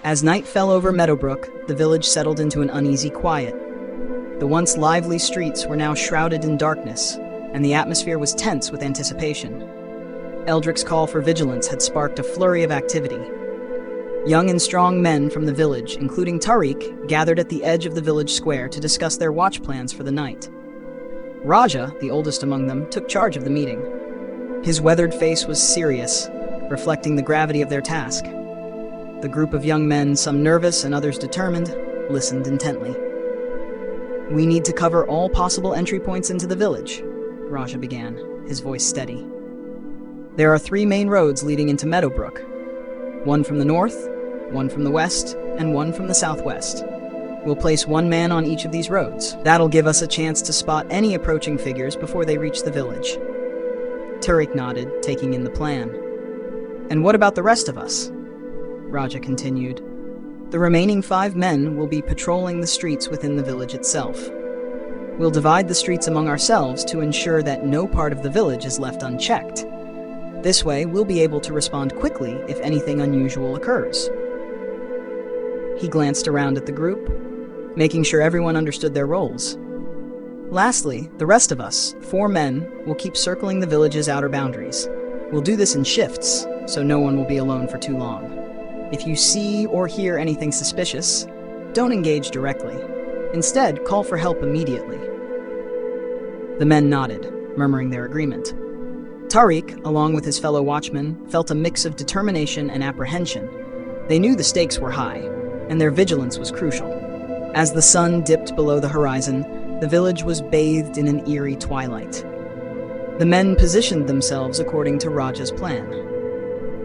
As night fell over Meadowbrook, the village settled into an uneasy quiet. The once lively streets were now shrouded in darkness, and the atmosphere was tense with anticipation. Eldrick's call for vigilance had sparked a flurry of activity. Young and strong men from the village, including Tariq, gathered at the edge of the village square to discuss their watch plans for the night. Raja, the oldest among them, took charge of the meeting. His weathered face was serious, reflecting the gravity of their task. The group of young men, some nervous and others determined, listened intently. "We need to cover all possible entry points into the village," Raja began, his voice steady. "There are 3 main roads leading into Meadowbrook. One from the north, one from the west, and one from the southwest. We'll place 1 man on each of these roads. That'll give us a chance to spot any approaching figures before they reach the village." Tariq nodded, taking in the plan. "And what about the rest of us?" Raja continued. "The remaining 5 men will be patrolling the streets within the village itself. We'll divide the streets among ourselves to ensure that no part of the village is left unchecked. This way, we'll be able to respond quickly if anything unusual occurs." He glanced around at the group, making sure everyone understood their roles. "Lastly, the rest of us, 4 men, will keep circling the village's outer boundaries. We'll do this in shifts, so no one will be alone for too long. If you see or hear anything suspicious, don't engage directly. Instead, call for help immediately." The men nodded, murmuring their agreement. Tariq, along with his fellow watchmen, felt a mix of determination and apprehension. They knew the stakes were high, and their vigilance was crucial. As the sun dipped below the horizon, the village was bathed in an eerie twilight. The men positioned themselves according to Raja's plan.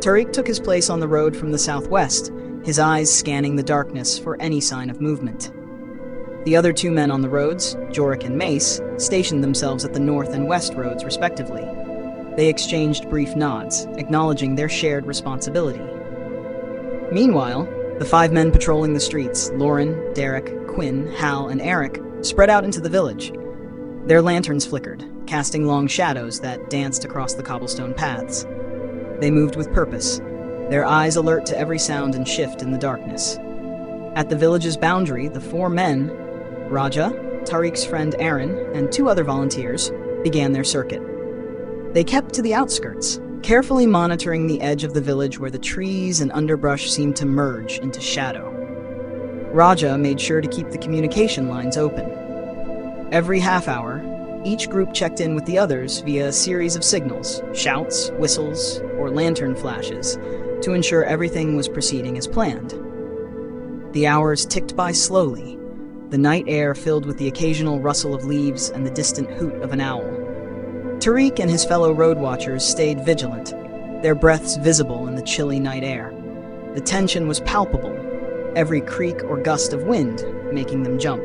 Tariq took his place on the road from the southwest, his eyes scanning the darkness for any sign of movement. The other 2 men on the roads, Jorik and Mace, stationed themselves at the north and west roads respectively. They exchanged brief nods, acknowledging their shared responsibility. Meanwhile, the 5 men patrolling the streets, Lauren, Derek, Quinn, Hal, and Eric, spread out into the village. Their lanterns flickered, casting long shadows that danced across the cobblestone paths. They moved with purpose, their eyes alert to every sound and shift in the darkness. At the village's boundary, the 4 men, Raja, Tariq's friend Aaron, and 2 other volunteers, began their circuit. They kept to the outskirts, carefully monitoring the edge of the village where the trees and underbrush seemed to merge into shadow. Raja made sure to keep the communication lines open. Every half hour, each group checked in with the others via a series of signals, shouts, whistles, or lantern flashes, to ensure everything was proceeding as planned. The hours ticked by slowly, the night air filled with the occasional rustle of leaves and the distant hoot of an owl. Tariq and his fellow road watchers stayed vigilant, their breaths visible in the chilly night air. The tension was palpable, every creak or gust of wind making them jump.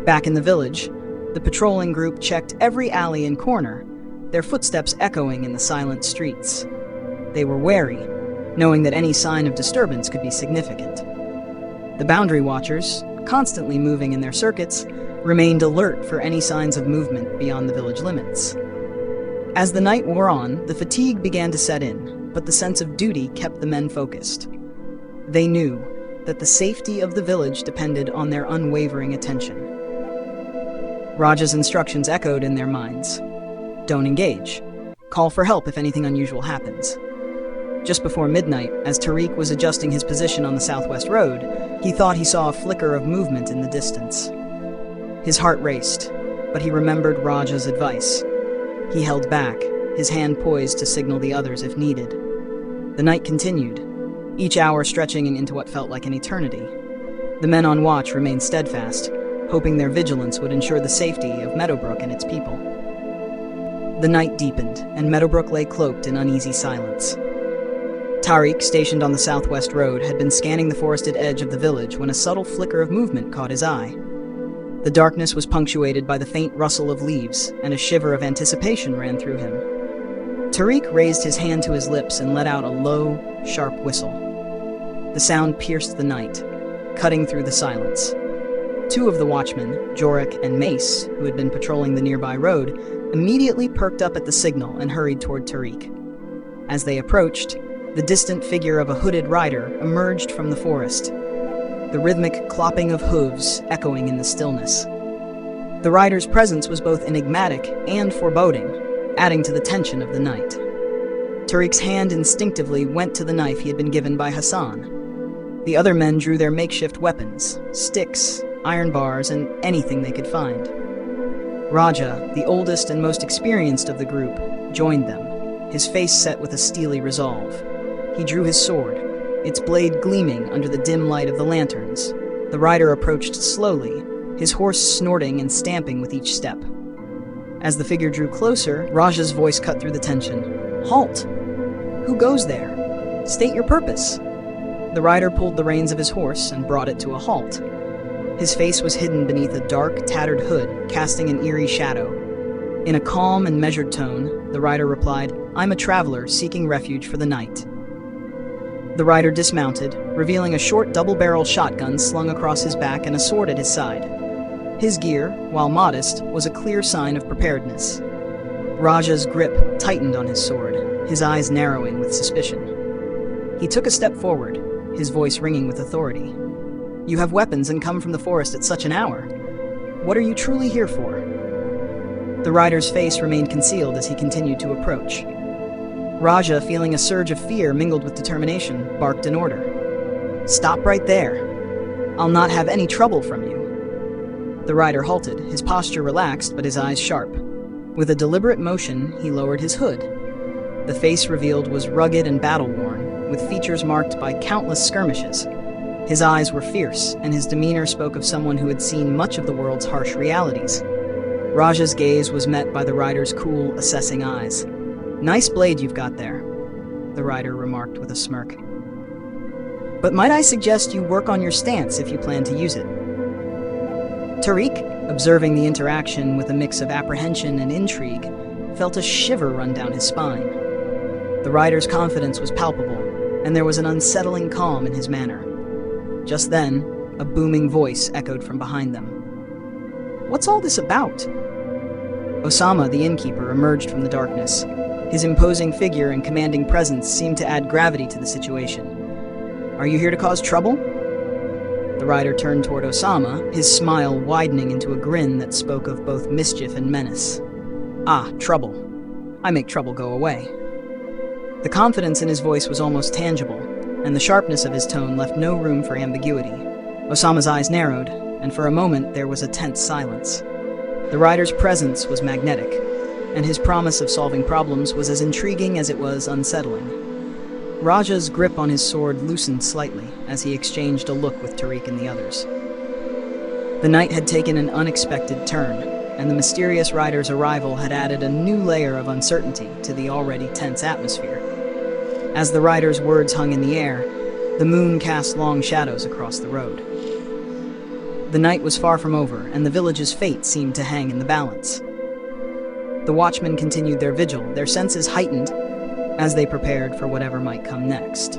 Back in the village, the patrolling group checked every alley and corner, their footsteps echoing in the silent streets. They were wary, knowing that any sign of disturbance could be significant. The boundary watchers, constantly moving in their circuits, remained alert for any signs of movement beyond the village limits. As the night wore on, the fatigue began to set in, but the sense of duty kept the men focused. They knew that the safety of the village depended on their unwavering attention. Raja's instructions echoed in their minds. Don't engage. Call for help if anything unusual happens. Just before midnight, as Tariq was adjusting his position on the southwest road, he thought he saw a flicker of movement in the distance. His heart raced, but he remembered Raja's advice. He held back, his hand poised to signal the others if needed. The night continued, each hour stretching into what felt like an eternity. The men on watch remained steadfast, hoping their vigilance would ensure the safety of Meadowbrook and its people. The night deepened, and Meadowbrook lay cloaked in uneasy silence. Tariq, stationed on the southwest road, had been scanning the forested edge of the village when a subtle flicker of movement caught his eye. The darkness was punctuated by the faint rustle of leaves, and a shiver of anticipation ran through him. Tariq raised his hand to his lips and let out a low, sharp whistle. The sound pierced the night, cutting through the silence. 2 of the watchmen, Jorik and Mace, who had been patrolling the nearby road, immediately perked up at the signal and hurried toward Tariq. As they approached, The distant figure of a hooded rider emerged from the forest, the rhythmic clopping of hooves echoing in the stillness. The rider's presence was both enigmatic and foreboding, adding to the tension of the night. Tariq's hand instinctively went to the knife he had been given by Hassan. The other men drew their makeshift weapons, sticks, iron bars, and anything they could find. Raja, the oldest and most experienced of the group, joined them, his face set with a steely resolve. He drew his sword, its blade gleaming under the dim light of the lanterns. The rider approached slowly, his horse snorting and stamping with each step. As the figure drew closer, Raja's voice cut through the tension. "Halt! Who goes there? State your purpose." The rider pulled the reins of his horse and brought it to a halt. His face was hidden beneath a dark, tattered hood, casting an eerie shadow. In a calm and measured tone, the rider replied, "I'm a traveler seeking refuge for the night." The rider dismounted, revealing a short double-barrel shotgun slung across his back and a sword at his side. His gear, while modest, was a clear sign of preparedness. Raja's grip tightened on his sword, his eyes narrowing with suspicion. He took a step forward, his voice ringing with authority. "You have weapons and come from the forest at such an hour. What are you truly here for?" The rider's face remained concealed as he continued to approach. Raja, feeling a surge of fear mingled with determination, barked an order. "Stop right there. I'll not have any trouble from you." The rider halted, his posture relaxed but his eyes sharp. With a deliberate motion, he lowered his hood. The face revealed was rugged and battle-worn, with features marked by countless skirmishes. His eyes were fierce, and his demeanor spoke of someone who had seen much of the world's harsh realities. Raja's gaze was met by the rider's cool, assessing eyes. "Nice blade you've got there," the rider remarked with a smirk. "But might I suggest you work on your stance if you plan to use it?" Tariq, observing the interaction with a mix of apprehension and intrigue, felt a shiver run down his spine. The rider's confidence was palpable, and there was an unsettling calm in his manner. Just then, a booming voice echoed from behind them. "What's all this about?" Osama, the innkeeper, emerged from the darkness. His imposing figure and commanding presence seemed to add gravity to the situation. "Are you here to cause trouble?" The rider turned toward Osama, his smile widening into a grin that spoke of both mischief and menace. "Ah, trouble. I make trouble go away." The confidence in his voice was almost tangible, and the sharpness of his tone left no room for ambiguity. Osama's eyes narrowed, and for a moment there was a tense silence. The rider's presence was magnetic, and his promise of solving problems was as intriguing as it was unsettling. Raja's grip on his sword loosened slightly as he exchanged a look with Tariq and the others. The night had taken an unexpected turn, and the mysterious rider's arrival had added a new layer of uncertainty to the already tense atmosphere. As the rider's words hung in the air, the moon cast long shadows across the road. The night was far from over, and the village's fate seemed to hang in the balance. The watchmen continued their vigil, their senses heightened as they prepared for whatever might come next.